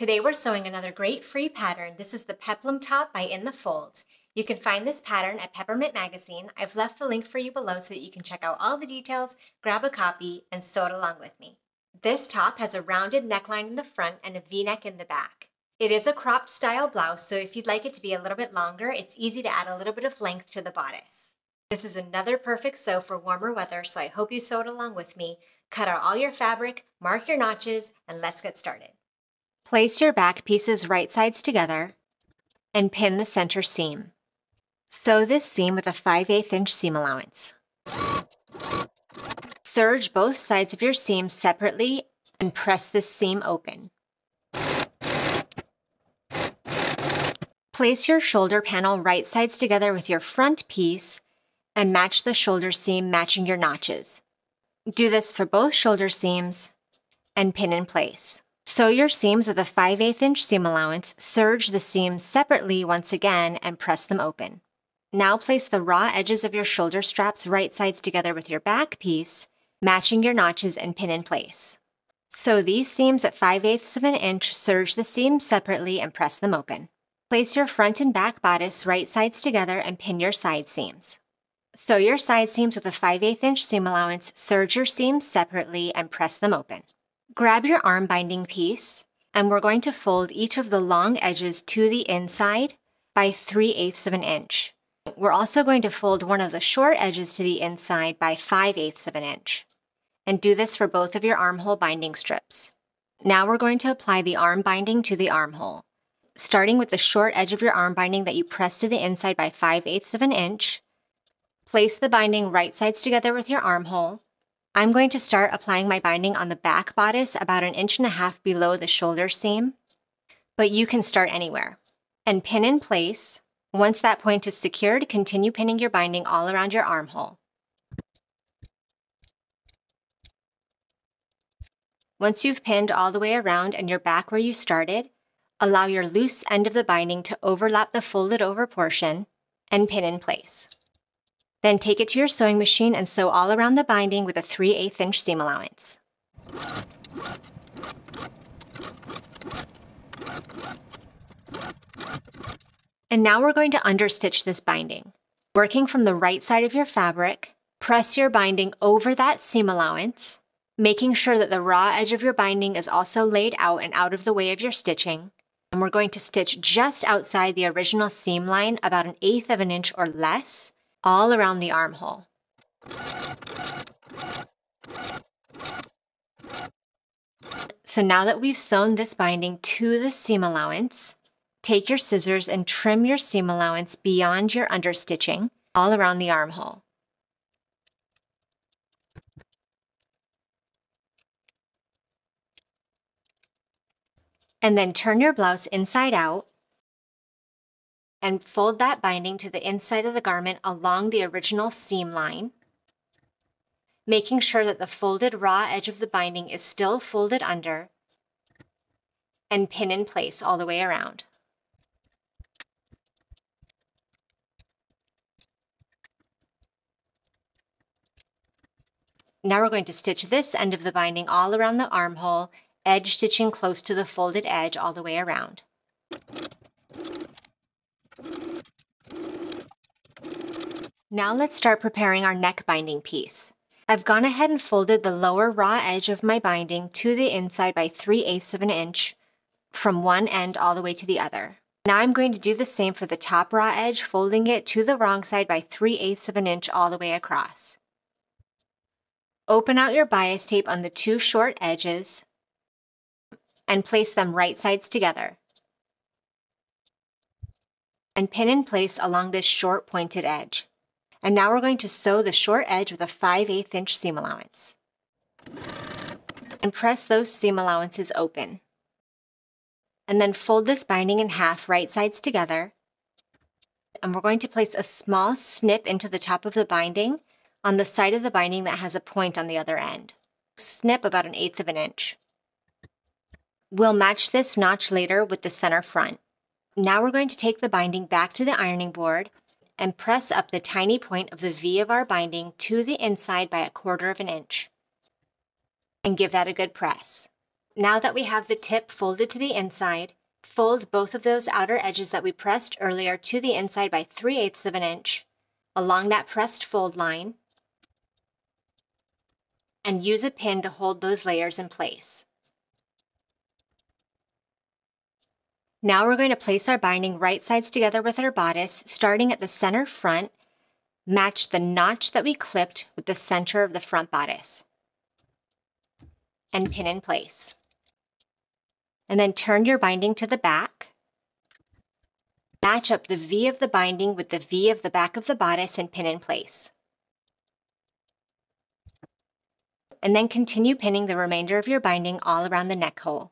Today we're sewing another great free pattern. This is the Peplum top by In the Folds. You can find this pattern at Peppermint magazine. I've left the link for you below so that you can check out all the details, grab a copy, and sew it along with me. This top has a rounded neckline in the front and a V-neck in the back. It is a cropped style blouse, so if you'd like it to be a little bit longer, it's easy to add a little bit of length to the bodice. This is another perfect sew for warmer weather, so I hope you sew it along with me. Cut out all your fabric, mark your notches, and let's get started. Place your back pieces right sides together and pin the center seam. Sew this seam with a 5/8 inch seam allowance. Serge both sides of your seam separately and press this seam open. Place your shoulder panel right sides together with your front piece and match the shoulder seam matching your notches. Do this for both shoulder seams and pin in place. Sew your seams with a 5/8 inch seam allowance, serge the seams separately once again, and press them open. Now place the raw edges of your shoulder straps right sides together with your back piece, matching your notches, and pin in place. Sew these seams at 5/8 of an inch, serge the seams separately, and press them open. Place your front and back bodice right sides together and pin your side seams. Sew your side seams with a 5/8 inch seam allowance, serge your seams separately, and press them open. Grab your arm binding piece, and we're going to fold each of the long edges to the inside by 3/8 of an inch. We're also going to fold one of the short edges to the inside by 5/8 of an inch. And do this for both of your armhole binding strips. Now we're going to apply the arm binding to the armhole. Starting with the short edge of your arm binding that you press to the inside by 5/8 of an inch, place the binding right sides together with your armhole. I'm going to start applying my binding on the back bodice about 1.5 inches below the shoulder seam, but you can start anywhere. And pin in place. Once that point is secured, continue pinning your binding all around your armhole. Once you've pinned all the way around and you're back where you started, allow your loose end of the binding to overlap the folded over portion and pin in place. Then take it to your sewing machine and sew all around the binding with a 3/8 inch seam allowance. And now we're going to understitch this binding. Working from the right side of your fabric, press your binding over that seam allowance, making sure that the raw edge of your binding is also laid out and out of the way of your stitching. And we're going to stitch just outside the original seam line about 1/8 of an inch or less, all around the armhole. So now that we've sewn this binding to the seam allowance, take your scissors and trim your seam allowance beyond your understitching all around the armhole. And then turn your blouse inside out and fold that binding to the inside of the garment along the original seam line, making sure that the folded raw edge of the binding is still folded under, and pin in place all the way around. Now we're going to stitch this end of the binding all around the armhole, edge stitching close to the folded edge all the way around. Now let's start preparing our neck binding piece. I've gone ahead and folded the lower raw edge of my binding to the inside by 3/8 of an inch from one end all the way to the other. Now I'm going to do the same for the top raw edge, folding it to the wrong side by 3/8 of an inch all the way across. Open out your bias tape on the two short edges and place them right sides together. And pin in place along this short pointed edge. And now we're going to sew the short edge with a 5/8 inch seam allowance. And press those seam allowances open. And then fold this binding in half right sides together. And we're going to place a small snip into the top of the binding on the side of the binding that has a point on the other end. Snip about 1/8 of an inch. We'll match this notch later with the center front. Now we're going to take the binding back to the ironing board and press up the tiny point of the V of our binding to the inside by 1/4 of an inch. And give that a good press. Now that we have the tip folded to the inside, fold both of those outer edges that we pressed earlier to the inside by 3/8 of an inch along that pressed fold line, and use a pin to hold those layers in place. Now we're going to place our binding right sides together with our bodice, starting at the center front. Match the notch that we clipped with the center of the front bodice and pin in place. And then turn your binding to the back. Match up the V of the binding with the V of the back of the bodice and pin in place. And then continue pinning the remainder of your binding all around the neck hole.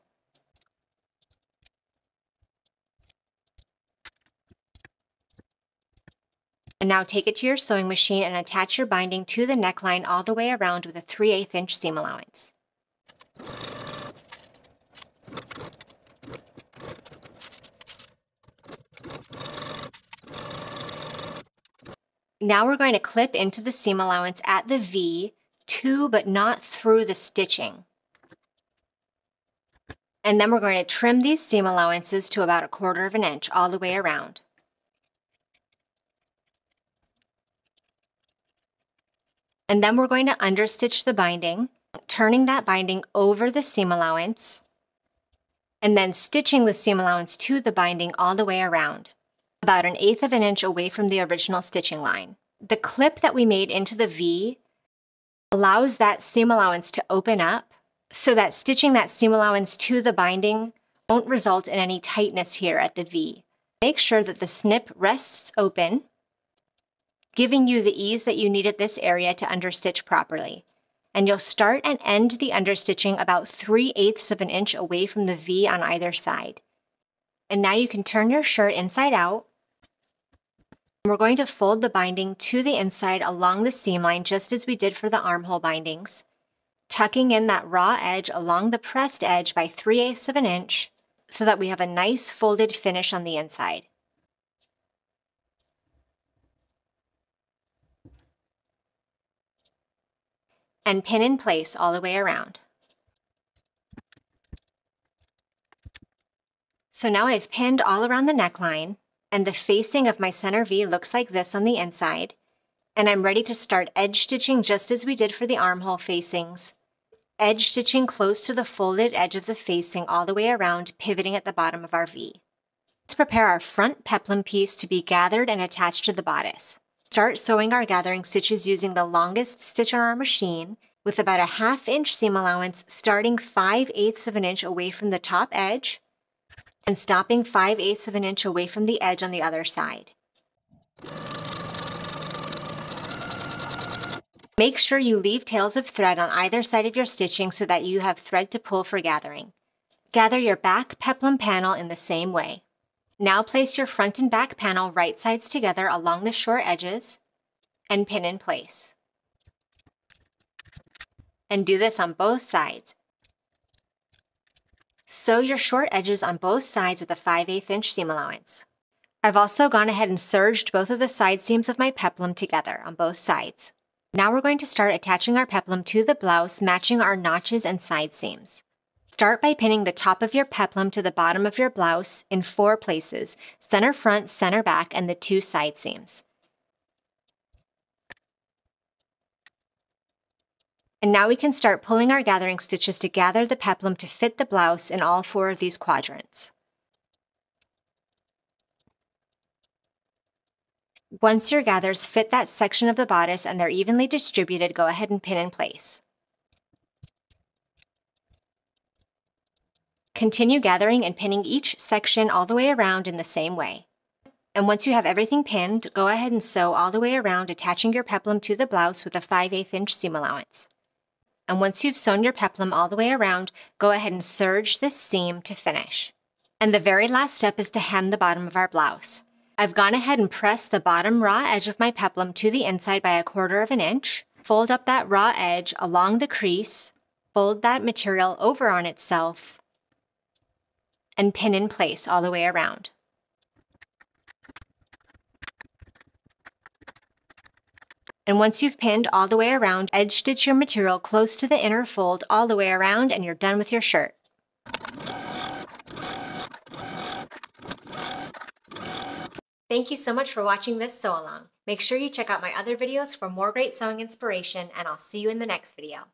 And now take it to your sewing machine and attach your binding to the neckline all the way around with a 3/8 inch seam allowance. Now we're going to clip into the seam allowance at the V, to but not through the stitching. And then we're going to trim these seam allowances to about 1/4 of an inch all the way around. And then we're going to understitch the binding, turning that binding over the seam allowance, and then stitching the seam allowance to the binding all the way around, about 1/8 of an inch away from the original stitching line. The clip that we made into the V allows that seam allowance to open up, so that stitching that seam allowance to the binding won't result in any tightness here at the V. Make sure that the snip rests open, giving you the ease that you need at this area to understitch properly. And you'll start and end the understitching about 3/8 of an inch away from the V on either side. And now you can turn your shirt inside out. We're going to fold the binding to the inside along the seam line just as we did for the armhole bindings, tucking in that raw edge along the pressed edge by 3/8 of an inch so that we have a nice folded finish on the inside. And pin in place all the way around. So now I've pinned all around the neckline, and the facing of my center V looks like this on the inside, and I'm ready to start edge stitching just as we did for the armhole facings, edge stitching close to the folded edge of the facing all the way around, pivoting at the bottom of our V. Let's prepare our front peplum piece to be gathered and attached to the bodice. Start sewing our gathering stitches using the longest stitch on our machine with about a 1/2 inch seam allowance, starting 5/8 of an inch away from the top edge and stopping 5/8 of an inch away from the edge on the other side. Make sure you leave tails of thread on either side of your stitching so that you have thread to pull for gathering. Gather your back peplum panel in the same way. Now place your front and back panel right sides together along the short edges and pin in place. And do this on both sides. Sew your short edges on both sides with a 5/8 inch seam allowance. I've also gone ahead and serged both of the side seams of my peplum together on both sides. Now we're going to start attaching our peplum to the blouse, matching our notches and side seams. Start by pinning the top of your peplum to the bottom of your blouse in 4 places: center front, center back, and the 2 side seams. And now we can start pulling our gathering stitches to gather the peplum to fit the blouse in all 4 of these quadrants. Once your gathers fit that section of the bodice and they're evenly distributed, go ahead and pin in place. Continue gathering and pinning each section all the way around in the same way. And once you have everything pinned, go ahead and sew all the way around, attaching your peplum to the blouse with a 5/8 inch seam allowance. And once you've sewn your peplum all the way around, go ahead and serge this seam to finish. And the very last step is to hem the bottom of our blouse. I've gone ahead and pressed the bottom raw edge of my peplum to the inside by 1/4 of an inch. Fold up that raw edge along the crease, fold that material over on itself, and pin in place all the way around. And once you've pinned all the way around, edge stitch your material close to the inner fold all the way around, and you're done with your shirt. Thank you so much for watching this sew along. Make sure you check out my other videos for more great sewing inspiration, and I'll see you in the next video.